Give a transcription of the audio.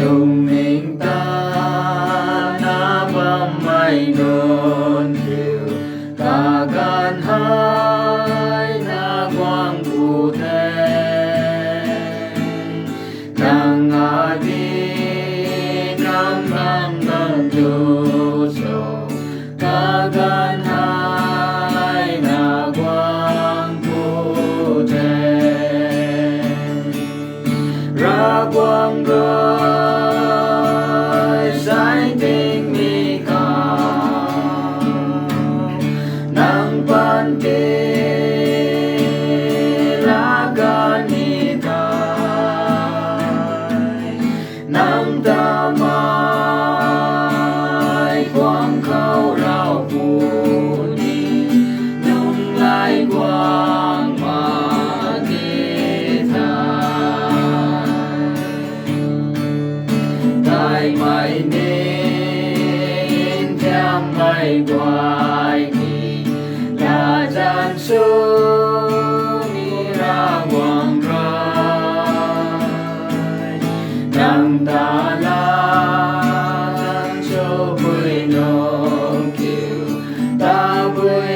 Dùng mình ta na băm mây nôn kiều ta gan hai na quang cụ thể nang a di nam nam nam du so ta gan hai na quang cụ thể ra quang sáng tình mi cao nang pan kê lá gan ni tai nang ta mai quang khâu rau phù ni nung lai quang ma kê tai mai nên theo mây quay kỳ là gian xuống ra quang rai nang ta la gian cho vui nông kiều ta vui